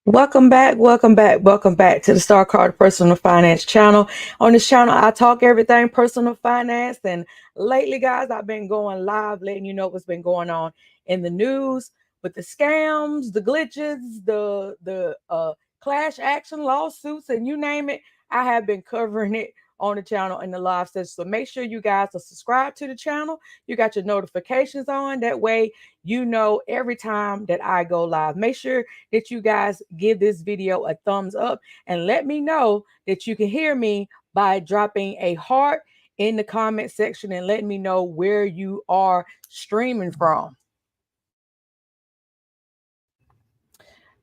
Welcome back, welcome back, welcome back to the Star Card Personal Finance channel. On this channel, I talk everything personal finance. And lately, guys, I've been going live, letting you know what's been going on in the news with the scams, the glitches, the clash action lawsuits, and you name it. I have been covering it on the channel in the live session. So make sure you guys are subscribed to the channel. You got your notifications on. That way, you know every time that I go live. Make sure that you guys give this video a thumbs up and let me know that you can hear me by dropping a heart in the comment section and let me know where you are streaming from.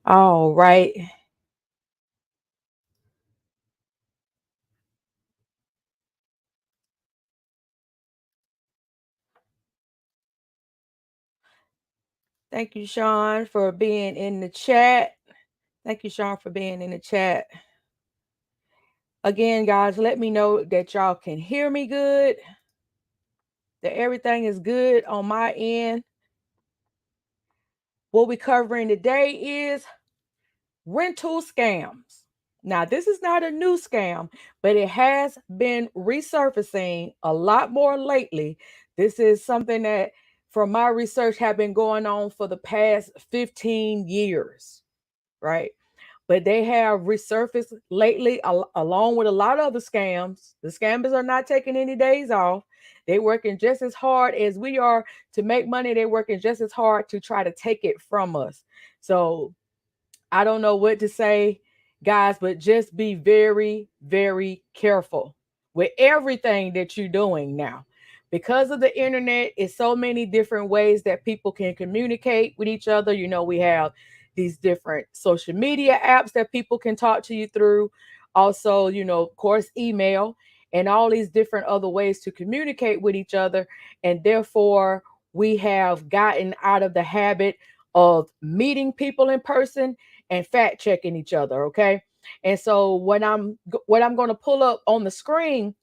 All right. Thank you, Sean, for being in the chat. Thank you, Sean, for being in the chat. Again, guys, let me know that y'all can hear me good, that everything is good on my end. What we're covering today is rental scams. Now, this is not a new scam, but it has been resurfacing a lot more lately. This is something that, from my research, have been going on for the past 15 years, right? But they have resurfaced lately, along with a lot of other scams. The scammers are not taking any days off. They're working just as hard as we are to make money. They're working just as hard to try to take it from us. So I don't know what to say, guys, but just be very, very careful with everything that you're doing now. Because of the internet, it's so many different ways that people can communicate with each other. You know, we have these different social media apps that people can talk to you through. Also, of course, email and all these different other ways to communicate with each other. And therefore, we have gotten out of the habit of meeting people in person and fact checking each other. Okay. And so what I'm going to pull up on the screen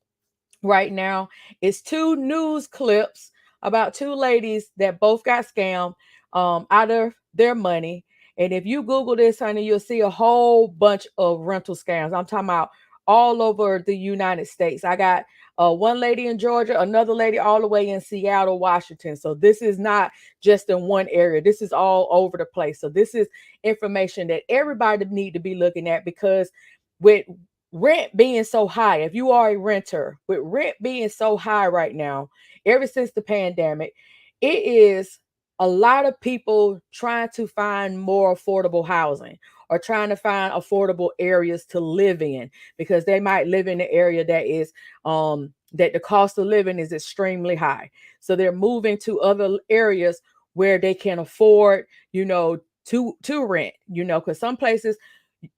right now is two news clips about two ladies that both got scammed out of their money. And if you Google this, honey, you'll see a whole bunch of rental scams. I'm talking about all over the United States. I got one lady in Georgia, another lady all the way in Seattle, Washington. So this is not just in one area. This is all over the place. So this is information that everybody need to be looking at, because with rent being so high, if you are a renter, with rent being so high right now, ever since the pandemic, it is a lot of people trying to find more affordable housing or trying to find affordable areas to live in, because they might live in an area that is that the cost of living is extremely high. So they're moving to other areas where they can afford, to rent, because some places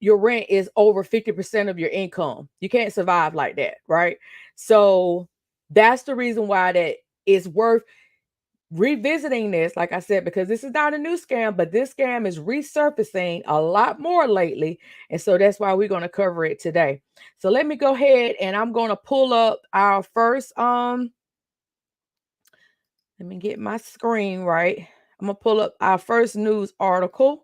your rent is over 50% of your income. You can't survive like that, right? So that's the reason why that is worth revisiting this, like I said, because this is not a new scam, but this scam is resurfacing a lot more lately. And so that's why we're going to cover it today. So let me go ahead and I'm going to pull up our first, let me get my screen right. I'm going to pull up our first news article.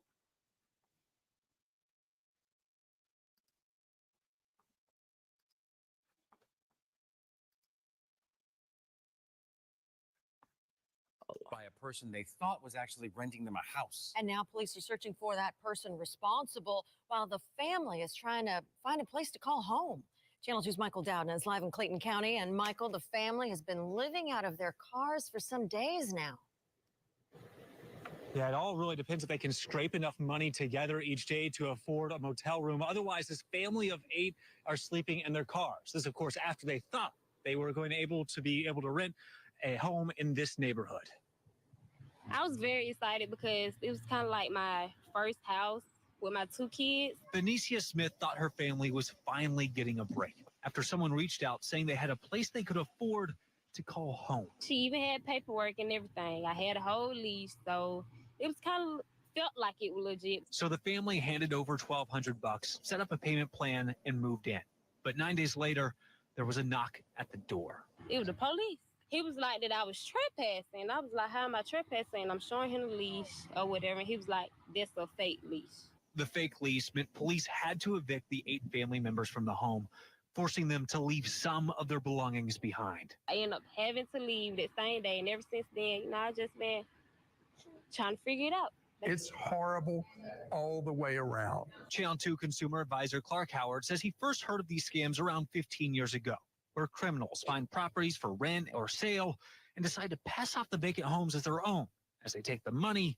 By a person they thought was actually renting them a house. And now police are searching for that person responsible while the family is trying to find a place to call home. Channel 2's Michael Dowden is live in Clayton County. And Michael, the family has been living out of their cars for some days now. Yeah, it all really depends if they can scrape enough money together each day to afford a motel room. Otherwise, this family of 8 are sleeping in their cars. This, of course, after they thought they were going to be able to rent a home in this neighborhood. I was very excited because it was kind of like my first house with my 2 kids. Benicia Smith thought her family was finally getting a break after someone reached out saying they had a place they could afford to call home. She even had paperwork and everything. I had a whole lease, so it was kind of felt like it was legit. So the family handed over $1,200, set up a payment plan, and moved in. But 9 days later, there was a knock at the door. It was the police. He was like that I was trespassing. I was like, how am I trespassing? I'm showing him the leash or whatever. And he was like, that's a fake leash. The fake lease meant police had to evict the 8 family members from the home, forcing them to leave some of their belongings behind. I ended up having to leave that same day, and ever since then, I've just been trying to figure it out. It's horrible all the way around. Channel 2 consumer advisor Clark Howard says he first heard of these scams around 15 years ago, where criminals find properties for rent or sale and decide to pass off the vacant homes as their own as they take the money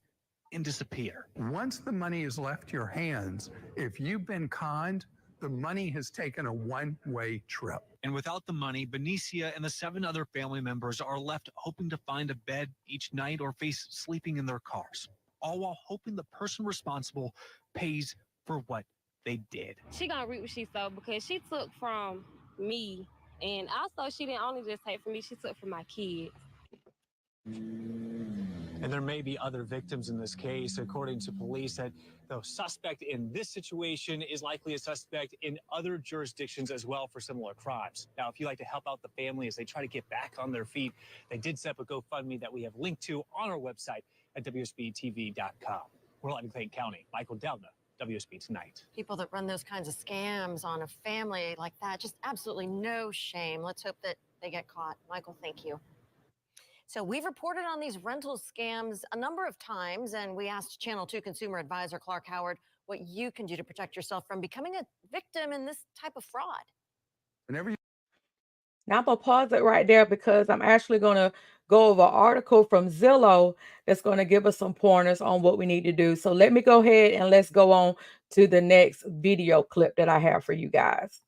and disappear. Once the money has left your hands, if you've been conned, the money has taken a one-way trip. And without the money, Benicia and the 7 other family members are left hoping to find a bed each night or face sleeping in their cars, all while hoping the person responsible pays for what they did. She gonna reap what she sowed because she took from me, and also she didn't only just take from me, she took from my kids. And there may be other victims in this case. According to police, that the suspect in this situation is likely a suspect in other jurisdictions as well for similar crimes. Now, if you'd like to help out the family as they try to get back on their feet, they did set up a GoFundMe that we have linked to on our website at WSBTV.com. We're live in Clayton County. Michael Delna, WSB Tonight. People that run those kinds of scams on a family like that, just absolutely no shame. Let's hope that they get caught. Michael, thank you. So we've reported on these rental scams a number of times, and we asked Channel 2 consumer advisor Clark Howard what you can do to protect yourself from becoming a victim in this type of fraud. Whenever you Now I'm gonna pause it right there because I'm actually gonna go over an article from Zillow that's gonna give us some pointers on what we need to do. So let me go ahead and let's go on to the next video clip that I have for you guys.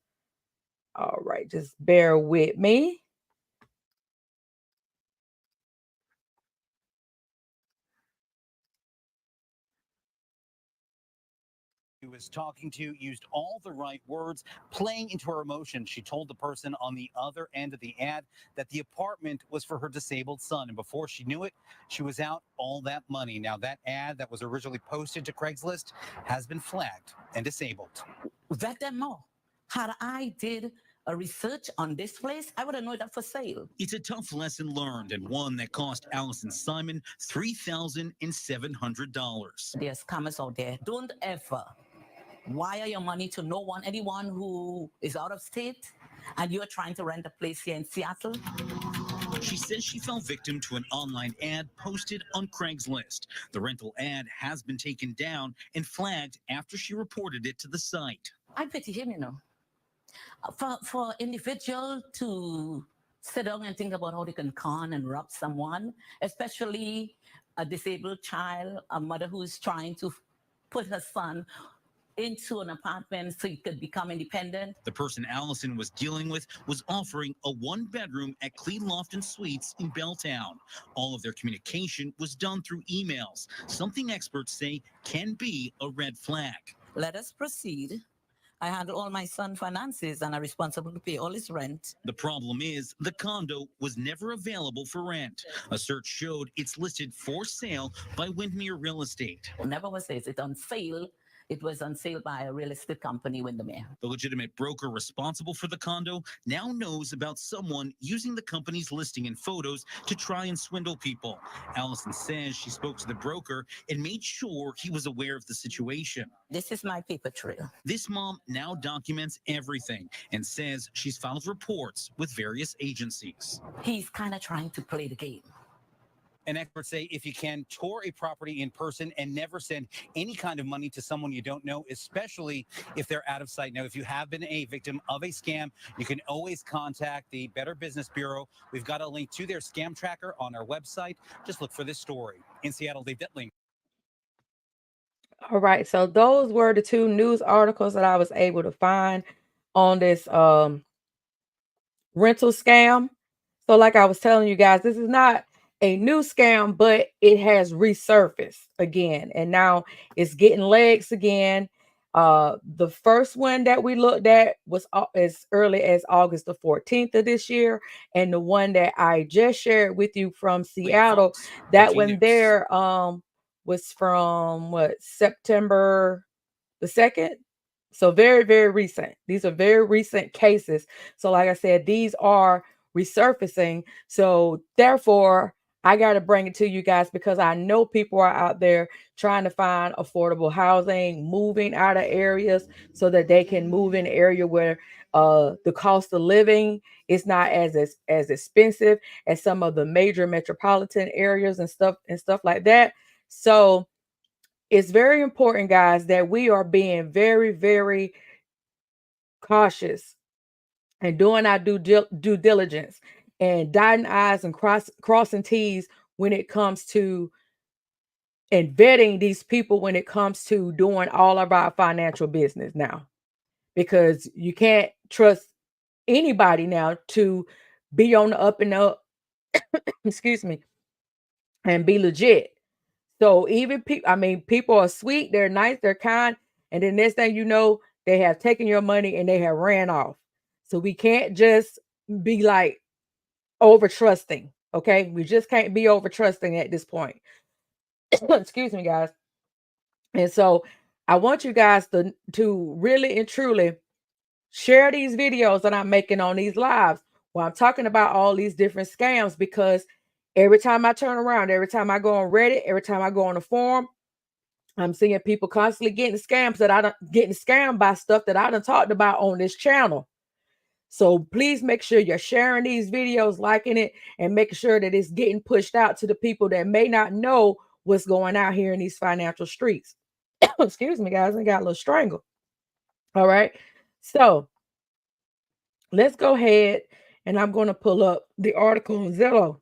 All right, just bear with me. Was talking to used all the right words, playing into her emotions. She told the person on the other end of the ad that the apartment was for her disabled son, and before she knew it, she was out all that money. Now, that ad that was originally posted to Craigslist has been flagged and disabled. Vet them more. Had I did a research on this place, I would have known that for sale. It's a tough lesson learned, and one that cost Allison Simon $3,700. There's scammers out there. Don't ever wire your money to anyone who is out of state and you're trying to rent a place here in Seattle. She says she fell victim to an online ad posted on Craigslist. The rental ad has been taken down and flagged after she reported it to the site. I pity him, you know. For individual to sit down and think about how they can con and rob someone, especially a disabled child, a mother who's trying to put her son into an apartment so he could become independent. The person Allison was dealing with was offering a 1-bedroom at Clean Lofton Suites in Belltown. All of their communication was done through emails, something experts say can be a red flag. Let us proceed. I handle all my son's finances and are responsible to pay all his rent. The problem is the condo was never available for rent. A search showed it's listed for sale by Windmere Real Estate. Never was it on sale. It was on sale by a real estate company, Windermere. The legitimate broker responsible for the condo now knows about someone using the company's listing and photos to try and swindle people. Allison says she spoke to the broker and made sure he was aware of the situation. This is my paper trail. This mom now documents everything and says she's filed reports with various agencies. He's kind of trying to play the game. And experts say if you can, tour a property in person and never send any kind of money to someone you don't know, especially if they're out of sight. Now, if you have been a victim of a scam, you can always contact the Better Business Bureau. We've got a link to their scam tracker on our website. Just look for this story. In Seattle, Dave Detling. All right, so those were the 2 news articles that I was able to find on this rental scam. So like I was telling you guys, this is not a new scam, but it has resurfaced again, and now it's getting legs again. The first one that we looked at was as early as August the 14th of this year, and the one that I just shared with you from Seattle, that one there was from September the 2nd. So very, very recent. These are very recent cases. So like I said, these are resurfacing. So therefore, I got to bring it to you guys because I know people are out there trying to find affordable housing, moving out of areas so that they can move in an area where the cost of living is not as expensive as some of the major metropolitan areas and stuff like that. So it's very important, guys, that we are being very, very cautious and doing our due diligence and dotting I's and crossing T's when it comes to and vetting these people when it comes to doing all of our financial business now, because you can't trust anybody now to be on the up and up, excuse me, and be legit. So even people, I mean, people are sweet, they're nice, they're kind, and then next thing you know, they have taken your money and they have ran off. So we can't just be like over trusting. Okay, we just can't be over trusting at this point. Excuse me, guys. And so I want you guys to really and truly share these videos that I'm making on these lives where I'm talking about all these different scams, because every time I turn around, every time I go on Reddit, every time I go on a forum, I'm seeing people constantly getting scams that I don't getting scammed by stuff that I done talked about on this channel. So please make sure you're sharing these videos, liking it, and making sure that it's getting pushed out to the people that may not know what's going out here in these financial streets. Excuse me, guys, I got a little strangled. All right. So let's go ahead and I'm going to pull up the article on Zillow.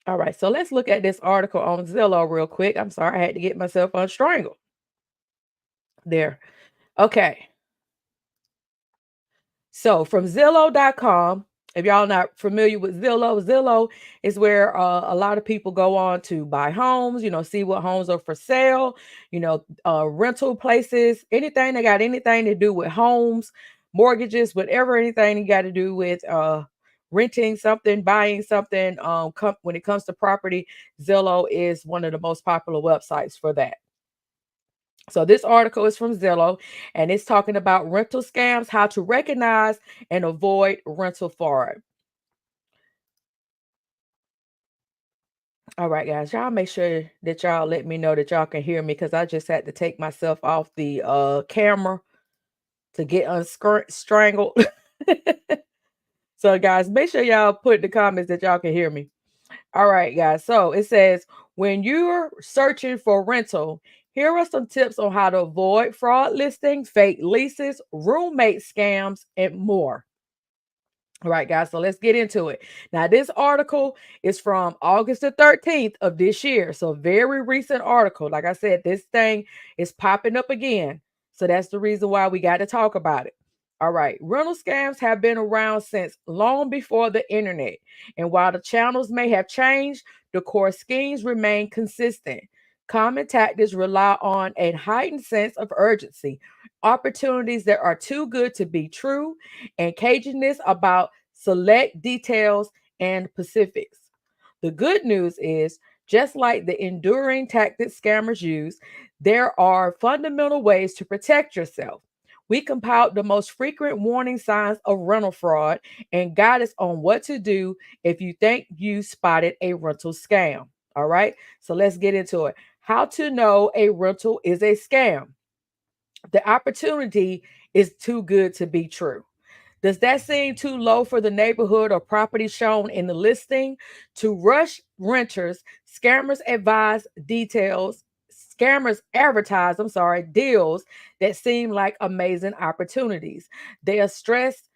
All right, so let's look at this article on Zillow real quick. I'm sorry, I had to get myself unstrangled. There. Okay. So from Zillow.com, if y'all not familiar with Zillow, Zillow is where a lot of people go on to buy homes, see what homes are for sale, rental places, anything that got anything to do with homes, mortgages, whatever, anything you got to do with renting something, buying something. When it comes to property, Zillow is one of the most popular websites for that. So this article is from Zillow, and it's talking about rental scams, how to recognize and avoid rental fraud. All right, guys, y'all make sure that y'all let me know that y'all can hear me, because I just had to take myself off the camera to get strangled. So, guys, make sure y'all put in the comments that y'all can hear me. All right, guys. So it says, when you're searching for rental, here are some tips on how to avoid fraud listings, fake leases, roommate scams, and more. All right, guys, so let's get into it. Now, this article is from August the 13th of this year. So very recent article. Like I said, this thing is popping up again. So that's the reason why we got to talk about it. All right, rental scams have been around since long before the internet. And while the channels may have changed, the core schemes remain consistent. Common tactics rely on a heightened sense of urgency, opportunities that are too good to be true, and caginess about select details and specifics. The good news is, just like the enduring tactics scammers use, there are fundamental ways to protect yourself. We compiled the most frequent warning signs of rental fraud and guidance on what to do if you think you spotted a rental scam. All right, so let's get into it. How to know a rental is a scam. The opportunity is too good to be true. Does that seem too low for the neighborhood or property shown in the listing? To rush renters, scammers advertise, deals that seem like amazing opportunities. They are stressed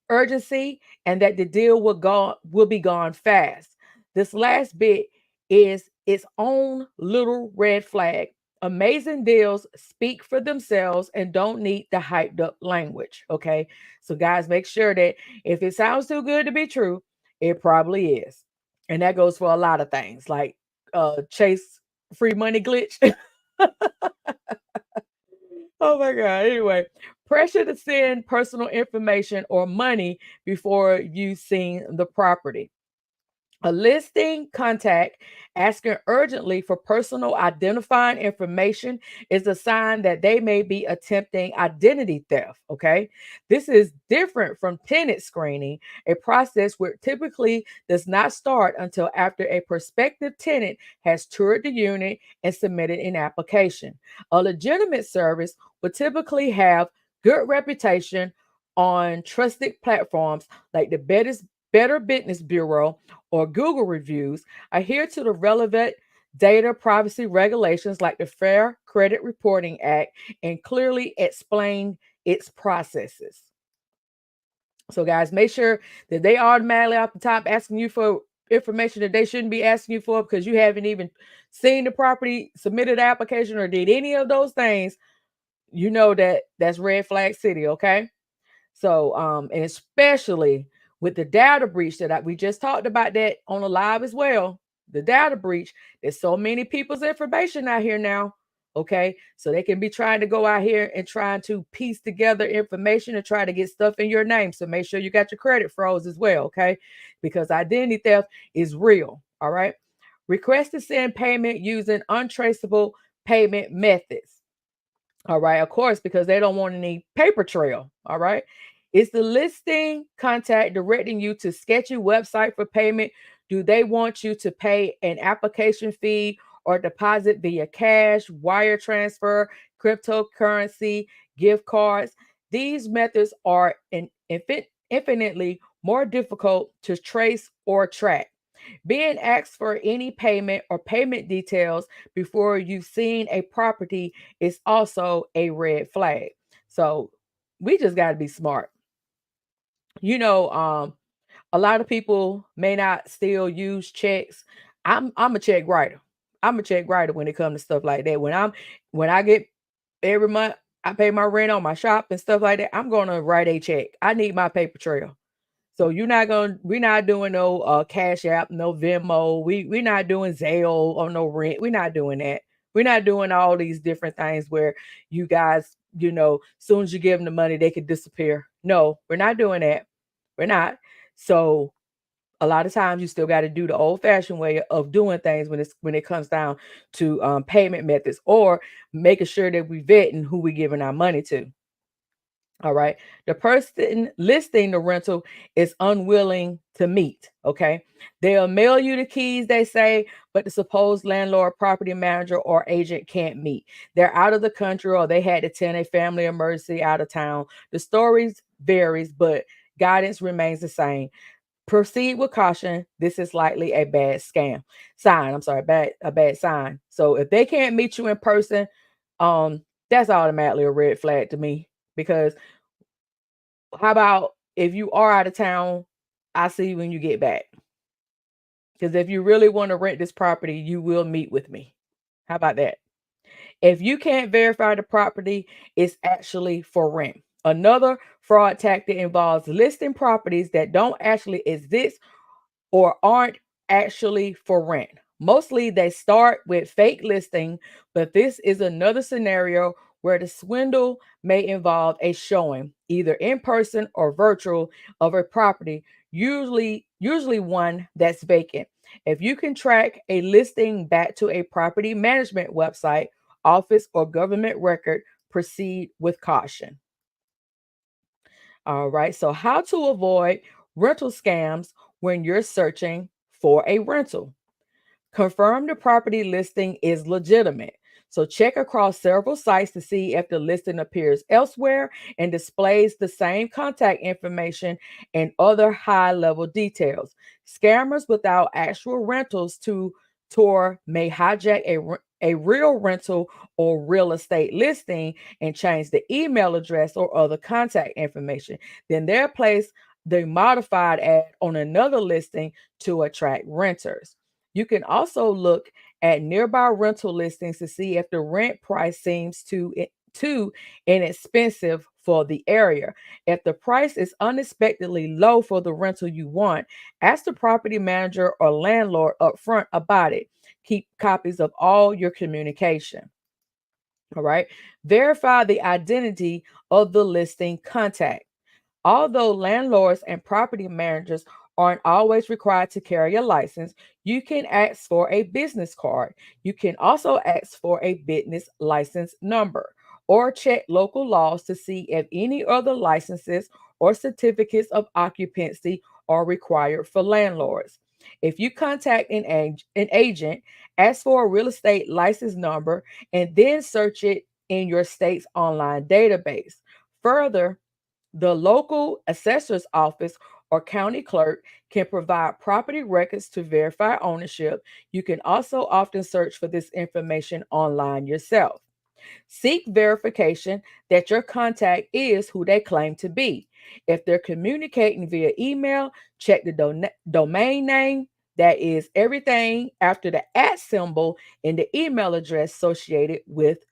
urgency and that the deal will be gone fast. This last bit is its own little red flag. Amazing deals speak for themselves and don't need the hyped up language. Okay. So, guys, make sure that if it sounds too good to be true, it probably is. And that goes for a lot of things like Chase free money glitch. Oh my God. Anyway, pressure to send personal information or money before you've seen the property. A listing contact asking urgently for personal identifying information is a sign that they may be attempting identity theft. Okay. This is different from tenant screening, a process where typically does not start until after a prospective tenant has toured the unit and submitted an application. A legitimate service would typically have good reputation on trusted platforms like the Better Business Bureau or Google reviews, adhere to the relevant data privacy regulations like the Fair Credit Reporting Act, and clearly explain its processes. So, guys, make sure that they automatically off the top asking you for information that they shouldn't be asking you for because you haven't even seen the property, submitted an application, or did any of those things. You know that that's red flag city, okay? So, and especially with the data breach we just talked about that on the live as well. The data breach, there's so many people's information out here now. Okay. So they can be trying to go out here and trying to piece together information and try to get stuff in your name. So make sure you got your credit froze as well. Okay. Because identity theft is real. All right. Request to send payment using untraceable payment methods. All right, of course, because they don't want any paper trail. All right. Is the listing contact directing you to sketchy website for payment? Do they want you to pay an application fee or deposit via cash, wire transfer, cryptocurrency, gift cards? These methods are infinitely more difficult to trace or track. Being asked for any payment or payment details before you've seen a property is also a red flag. So we just got to be smart. You know, a lot of people may not still use checks. I'm a check writer. I'm a check writer when it comes to stuff like that. When I get every month, I pay my rent on my shop and stuff like that. I'm gonna write a check. I need my paper trail. So we're not doing no Cash App, no Venmo. We're not doing Zelle or no rent. We're not doing that. We're not doing all these different things where you guys, soon as you give them the money, they could disappear. No, we're not doing that. We're not. So a lot of times you still got to do the old fashioned way of doing things when it comes down to payment methods or making sure that we vetting who we giving our money to. All right. The person listing the rental is unwilling to meet. Okay. They'll mail you the keys, they say, but the supposed landlord, property manager, or agent can't meet. They're out of the country or they had to attend a family emergency out of town. The stories varies, but guidance remains the same. Proceed with caution. This is likely a bad scam. Sign. I'm sorry, a bad sign. So if they can't meet you in person, that's automatically a red flag to me because how about if you are out of town, I see you when you get back. Because if you really want to rent this property, you will meet with me. How about that? If you can't verify the property, it's actually for rent. Another fraud tactic involves listing properties that don't actually exist or aren't actually for rent. Mostly they start with fake listing, but this is another scenario where the swindle may involve a showing, either in person or virtual, of a property, usually one that's vacant. If you can track a listing back to a property management website, office, or government record, proceed with caution. All right. So, how to avoid rental scams when you're searching for a rental? Confirm the property listing is legitimate. So, check across several sites to see if the listing appears elsewhere and displays the same contact information and other high level details. Scammers without actual rentals to tour may hijack a real rental or real estate listing and change the email address or other contact information. Then they'll place the modified ad on another listing to attract renters. You can also look at nearby rental listings to see if the rent price seems too inexpensive for the area. If the price is unexpectedly low for the rental you want, ask the property manager or landlord upfront about it. Keep copies of all your communication. All right. Verify the identity of the listing contact. Although landlords and property managers aren't always required to carry a license, you can ask for a business card. You can also ask for a business license number or check local laws to see if any other licenses or certificates of occupancy are required for landlords. If you contact an agent, ask for a real estate license number and then search it in your state's online database. Further, the local assessor's office or county clerk can provide property records to verify ownership. You can also often search for this information online yourself. Seek verification that your contact is who they claim to be. If they're communicating via email, check the domain name. That is everything after the @ symbol in the email address associated with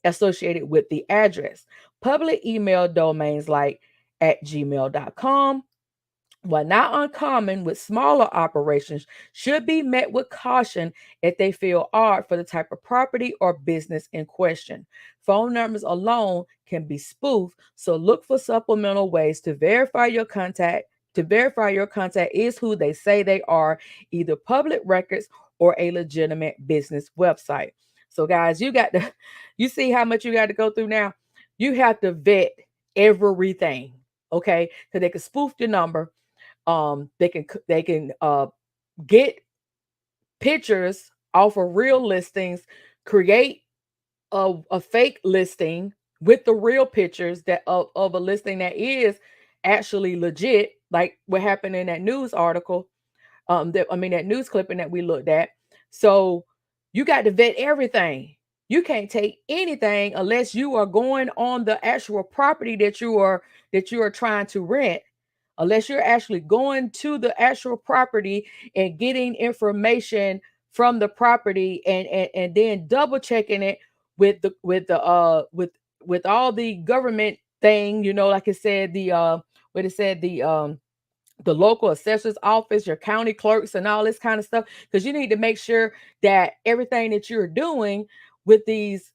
the address. Public email domains like at gmail.com, while not uncommon with smaller operations, should be met with caution if they feel odd for the type of property or business in question. Phone numbers alone can be spoofed, so look for supplemental ways to verify your contact. To verify your contact is who they say they are, either public records or a legitimate business website. So, guys, you see how much you got to go through now? You have to vet everything, okay? Because they can spoof your number, they can get pictures off of real listings, create a fake listing with the real pictures of a listing that is actually legit, like what happened in that news article, that news clipping that we looked at. So you got to vet everything. You can't take anything unless you are going on the actual property that you are trying to rent, unless you're actually going to the actual property and getting information from the property, and then double checking it with all the government thing, like it said, the local assessor's office, your county clerks, and all this kind of stuff, because you need to make sure that everything that you're doing with these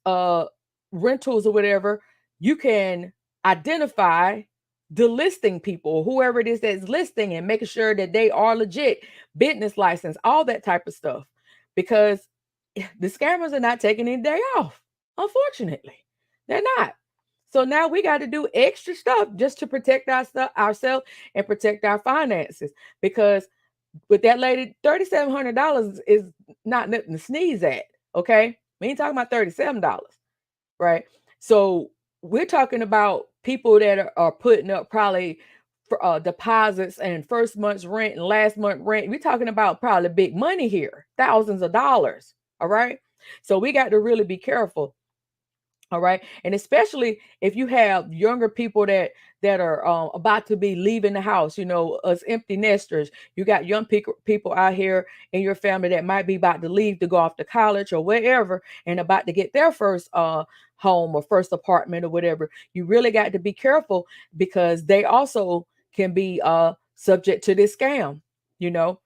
rentals or whatever, you can identify the listing people, whoever it is that's listing, and making sure that they are legit, business license, all that type of stuff, because the scammers are not taking any day off. Unfortunately, they're not. So now we got to do extra stuff just to protect ourselves and protect our finances. Because with that lady, $3,700 is not nothing to sneeze at. Okay, we ain't talking about $37, right? So we're talking about people that are putting up probably deposits and first month's rent and last month rent. We're talking about probably big money here, thousands of dollars. All right, so we got to really be careful. All right. And especially if you have younger people that are about to be leaving the house, us empty nesters. You got young people out here in your family that might be about to leave to go off to college or wherever, and about to get their first home or first apartment or whatever. You really got to be careful, because they also can be subject to this scam, you know.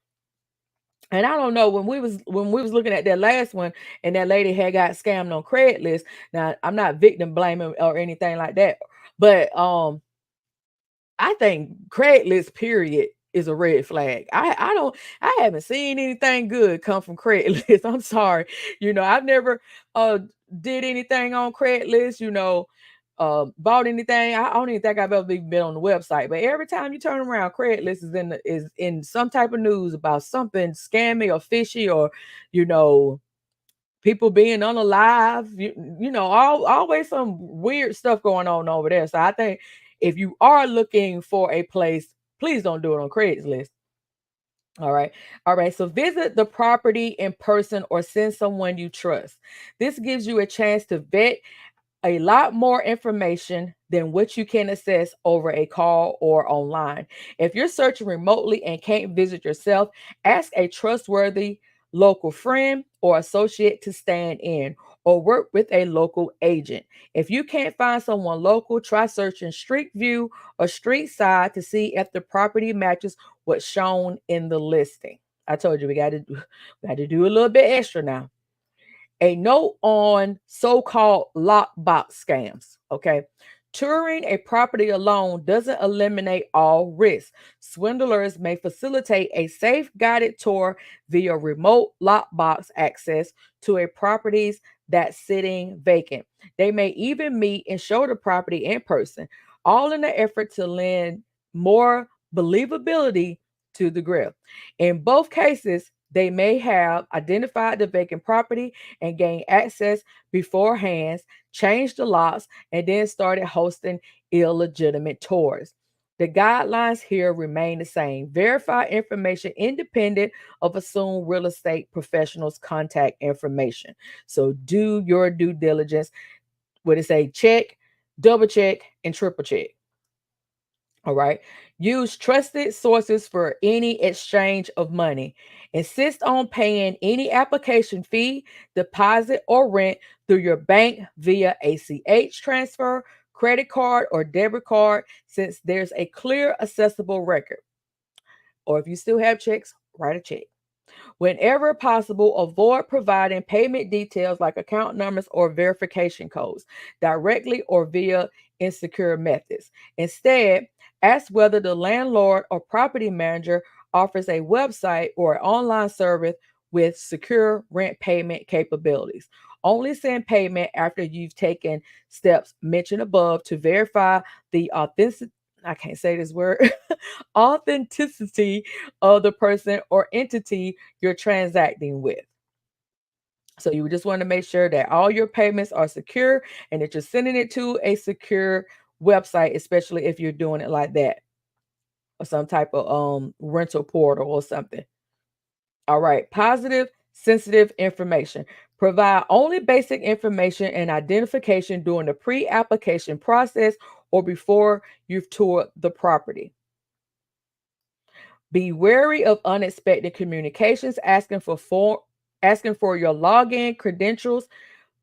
And I don't know, when we was looking at that last one, and that lady had got scammed on Craigslist. Now, I'm not victim blaming or anything like that, but I think Craigslist period is a red flag. I haven't seen anything good come from Craigslist. I'm sorry. I've never did anything on Craigslist, bought anything. I don't even think I've ever even been on the website. But every time you turn around, Craigslist is in some type of news about something scammy or fishy, or you know people being unalive. Always some weird stuff going on over there. So I think if you are looking for a place, please don't do it on Craigslist. All right. All right. So visit the property in person or send someone you trust. This gives you a chance to vet a lot more information than what you can assess over a call or online. If you're searching remotely and can't visit yourself, ask a trustworthy local friend or associate to stand in, or work with a local agent. If you can't find someone local, try searching Street View or Street Side to see if the property matches what's shown in the listing. I told you we got to do a little bit extra now. A note on so-called lockbox scams. Okay. Touring a property alone doesn't eliminate all risks. Swindlers may facilitate a safe guided tour via remote lockbox access to a properties that's sitting vacant. They may even meet and show the property in person, all in the effort to lend more believability to the grip. In both cases, they may have identified the vacant property and gained access beforehand, changed the locks, and then started hosting illegitimate tours. The guidelines here remain the same. Verify information independent of assumed real estate professionals' contact information. So do your due diligence. What it say? Check, double check, and triple check. All right. Use trusted sources for any exchange of money. Insist on paying any application fee, deposit, or rent through your bank via ACH transfer, credit card, or debit card since there's a clear, accessible record. Or if you still have checks, write a check. Whenever possible, avoid providing payment details like account numbers or verification codes directly or via insecure methods. Instead, ask whether the landlord or property manager offers a website or online service with secure rent payment capabilities. Only send payment after you've taken steps mentioned above to verify the authenticity. I can't say this word. Authenticity of the person or entity you're transacting with. So you just want to make sure that all your payments are secure and that you're sending it to a secure website, especially if you're doing it like that or some type of rental portal or something. All right, positive sensitive information. Provide only basic information and identification during the pre-application process or before you've toured the property. Be wary of unexpected communications, asking for your login credentials,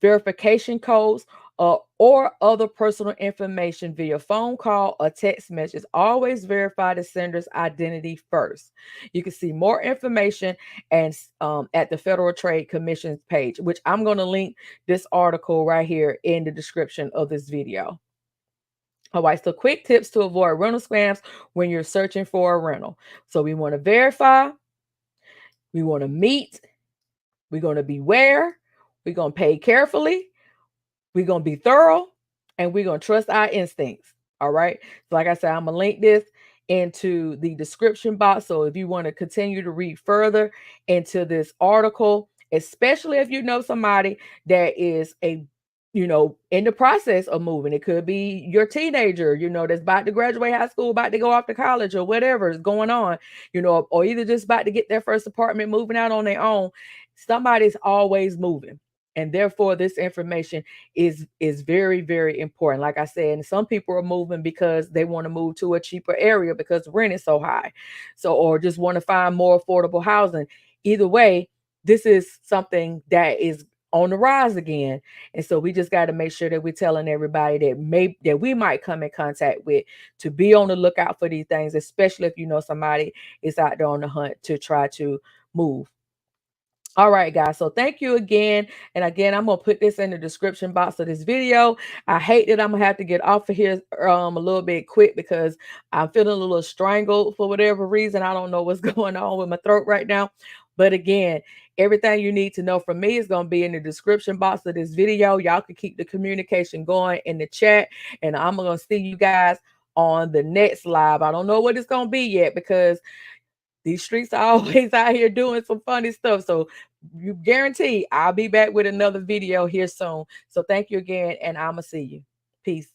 verification codes, or other personal information via phone call or text message. Always verify the sender's identity first. You can see more information and at the Federal Trade Commission's page, which I'm going to link this article right here in the description of this video. All right, so quick tips to avoid rental scams when you're searching for a rental. So we want to verify, we want to meet, we're going to beware, we're going to pay carefully, we're going to be thorough, and we're going to trust our instincts. All right. So like I said, I'm going to link this into the description box. So if you want to continue to read further into this article, especially if you know somebody that is in the process of moving. It could be your teenager, that's about to graduate high school, about to go off to college or whatever is going on, or either just about to get their first apartment, moving out on their own. Somebody's always moving. And therefore, this information is very, very important. Like I said, and some people are moving because they want to move to a cheaper area because rent is so high. So, or just want to find more affordable housing. Either way, this is something that is on the rise again. And so we just got to make sure that we're telling everybody that we might come in contact with to be on the lookout for these things, especially if somebody is out there on the hunt to try to move. All right, guys. So thank you again. And again, I'm going to put this in the description box of this video. I hate that I'm going to have to get off of here a little bit quick because I'm feeling a little strangled for whatever reason. I don't know what's going on with my throat right now. But again, everything you need to know from me is going to be in the description box of this video. Y'all can keep the communication going in the chat. And I'm going to see you guys on the next live. I don't know what it's going to be yet because these streets are always out here doing some funny stuff. So you guarantee I'll be back with another video here soon. So thank you again, and I'm going to see you. Peace.